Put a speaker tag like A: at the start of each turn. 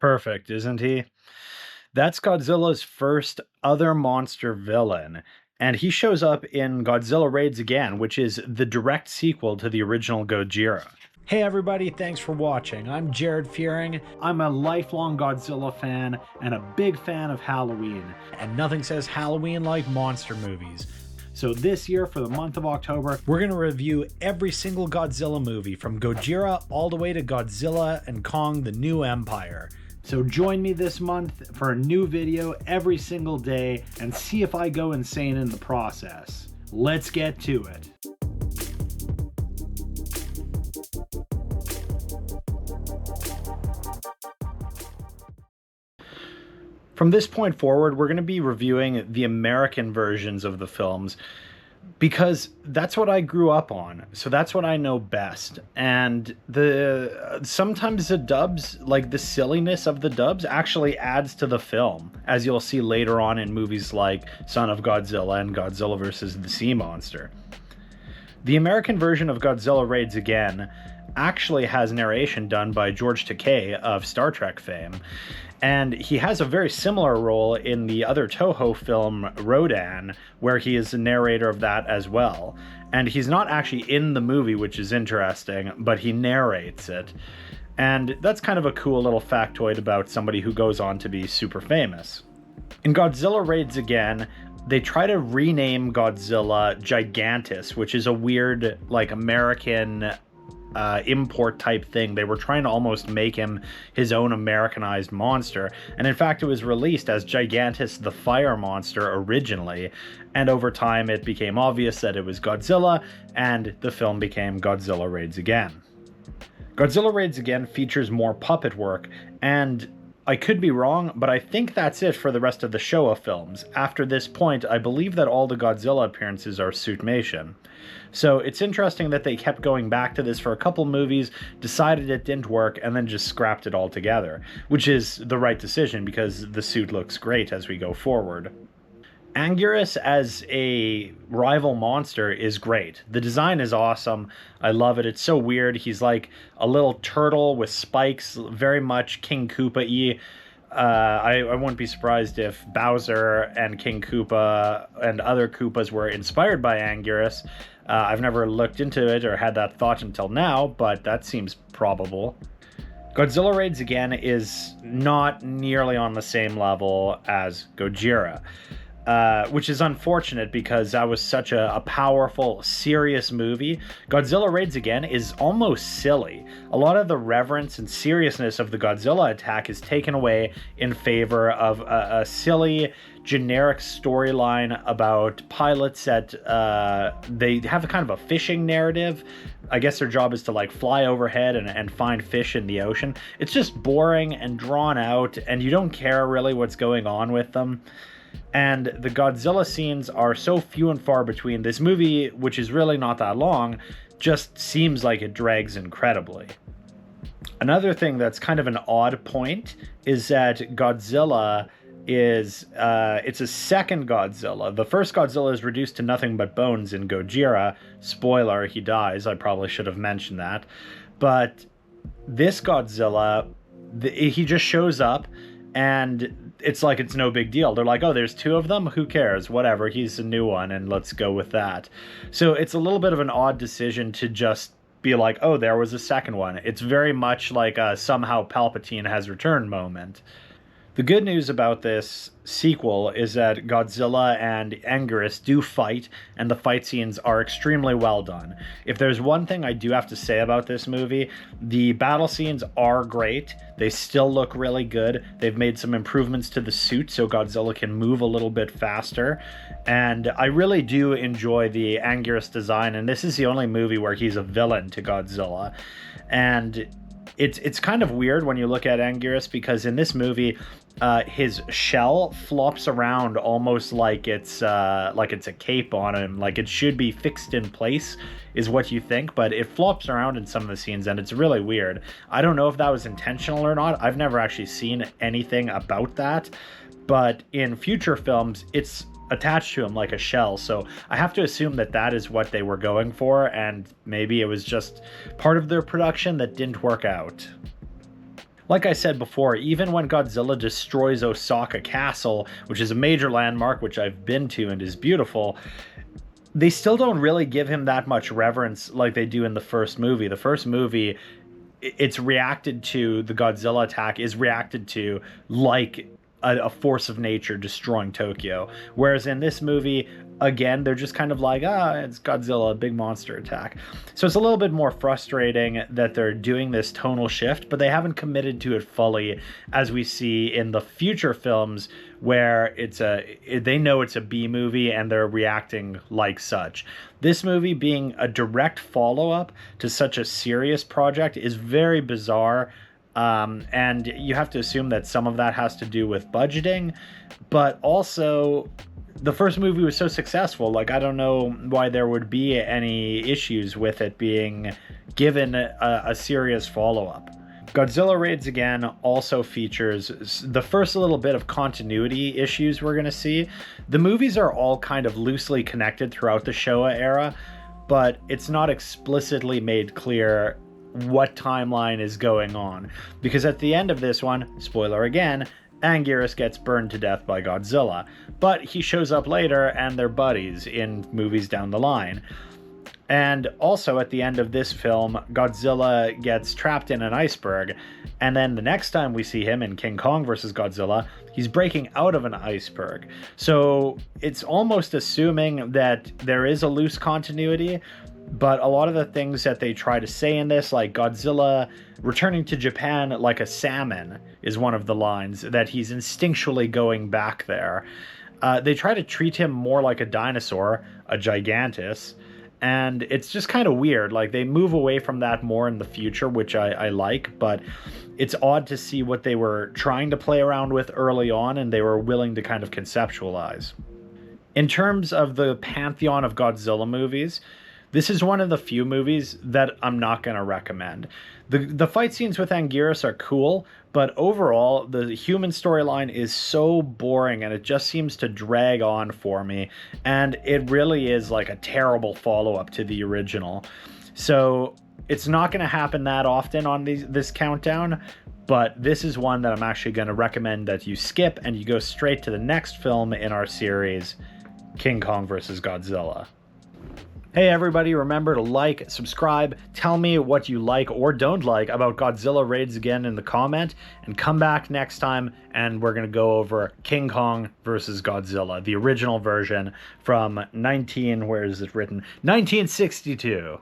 A: Perfect, isn't he? That's Godzilla's first other monster villain, and he shows up in Godzilla Raids Again, which is the direct sequel to the original Gojira.
B: Hey everybody, thanks for watching. I'm Jared Fearing,
A: I'm a lifelong Godzilla fan and a big fan of Halloween.
B: and nothing says Halloween like monster movies.
A: So this year, for the month of October,
B: We're going to review every single Godzilla movie, from Gojira all the way to Godzilla and Kong the New Empire.
A: so join me this month for a new video every single day and see if I go insane in the process. Let's get to it. From this point forward, we're going to be reviewing the American versions of the films because that's what I grew up on. So that's what I know best. And the sometimes the dubs, like the silliness of the dubs, actually adds to the film, as you'll see later on in movies like Son of Godzilla and Godzilla vs. the Sea Monster. The American version of Godzilla Raids Again actually has narration done by George Takei of Star Trek fame, and he has a very similar role in the other Toho film Rodan, where he is the narrator of that as well. And he's not actually in the movie, which is interesting, but he narrates it. And that's kind of a cool little factoid about somebody who goes on to be super famous. In Godzilla Raids Again, they try to rename Godzilla Gigantus, which is a weird, like, American import type thing. They were trying to almost make him his own Americanized monster, and in fact it was released as Gigantus the Fire Monster originally, and over time it became obvious that it was Godzilla, and the film became Godzilla Raids Again. Godzilla Raids Again features more puppet work, and I could be wrong, but I think that's it for the rest of the Showa films. After this point, I believe that all the Godzilla appearances are suitmation. So it's interesting that they kept going back to this for a couple movies, decided it didn't work, and then just scrapped it altogether, which is the right decision because the suit looks great as we go forward. Anguirus as a rival monster is great. The design is awesome. I love it. It's so weird. He's like a little turtle with spikes, very much King Koopa-y. I wouldn't be surprised if Bowser and King Koopa and other Koopas were inspired by Anguirus. I've never looked into it or had that thought until now, but that seems probable. Godzilla Raids Again is not nearly on the same level as Gojira. Which is unfortunate because that was such a powerful, serious movie. Godzilla Raids Again is almost silly. A lot of the reverence and seriousness of the Godzilla attack is taken away in favor of a silly, generic storyline about pilots that they have a kind of a fishing narrative. I guess their job is to like fly overhead and find fish in the ocean. It's just boring and drawn out, and you don't care really what's going on with them. And the Godzilla scenes are so few and far between. This movie, which is really not that long, just seems like it drags incredibly. Another thing that's kind of an odd point is that Godzilla is, it's a second Godzilla. The first Godzilla is reduced to nothing but bones in Gojira. Spoiler, he dies. I probably should have mentioned that. But this Godzilla, he just shows up, and it's like it's no big deal. They're like, oh, there's two of them? Who cares? Whatever, he's a new one, and let's go with that. So it's a little bit of an odd decision to just be like, oh, there was a second one. It's very much like a somehow Palpatine has returned moment. The good news about this sequel is that Godzilla and Anguirus do fight, and the fight scenes are extremely well done. If there's one thing I do have to say about this movie, the battle scenes are great. They still look really good. They've made some improvements to the suit so Godzilla can move a little bit faster. And I really do enjoy the Anguirus design, and this is the only movie where he's a villain to Godzilla. And it's kind of weird when you look at Anguirus, because in this movie, his shell flops around almost like it's a cape on him, like it should be fixed in place, is what you think, but it flops around in some of the scenes, and it's really weird. I don't know if that was intentional or not. I've never actually seen anything about that, but in future films, it's attached to him like a shell, so I have to assume that that is what they were going for, and maybe it was just part of their production that didn't work out. Like I said before, even when Godzilla destroys Osaka Castle, which is a major landmark, which I've been to and is beautiful, they still don't really give him that much reverence like they do in the first movie. The first movie, it's reacted to, the Godzilla attack is reacted to like a force of nature destroying Tokyo. Whereas in this movie, again, they're just kind of like, it's Godzilla, a big monster attack. So it's a little bit more frustrating that they're doing this tonal shift, but they haven't committed to it fully, as we see in the future films where they know it's a B movie and they're reacting like such. This movie being a direct follow-up to such a serious project is very bizarre. And you have to assume that some of that has to do with budgeting, but also the first movie was so successful. Like, I don't know why there would be any issues with it being given a serious follow-up. Godzilla Raids Again also features the first little bit of continuity issues we're going to see. The movies are all kind of loosely connected throughout the Showa era, but it's not explicitly made clear what timeline is going on, because at the end of this one, spoiler again, Anguirus gets burned to death by Godzilla, but he shows up later and they're buddies in movies down the line. And also at the end of this film, Godzilla gets trapped in an iceberg, and then the next time we see him in King Kong vs. Godzilla, he's breaking out of an iceberg. So it's almost assuming that there is a loose continuity, but a lot of the things that they try to say in this, like Godzilla returning to Japan like a salmon, is one of the lines, that he's instinctually going back there. They try to treat him more like a dinosaur, a gigantus, and it's just kind of weird. Like, they move away from that more in the future, which I like, but it's odd to see what they were trying to play around with early on and they were willing to kind of conceptualize. In terms of the pantheon of Godzilla movies, this is one of the few movies that I'm not going to recommend. The fight scenes with Anguirus are cool, but overall, the human storyline is so boring and it just seems to drag on for me. And it really is like a terrible follow-up to the original. So it's not going to happen that often on this countdown, but this is one that I'm actually going to recommend that you skip and you go straight to the next film in our series, King Kong vs. Godzilla. Hey everybody, remember to like, subscribe, tell me what you like or don't like about Godzilla Raids Again in the comment, and come back next time and we're going to go over King Kong vs. Godzilla, the original version from where is it written? 1962.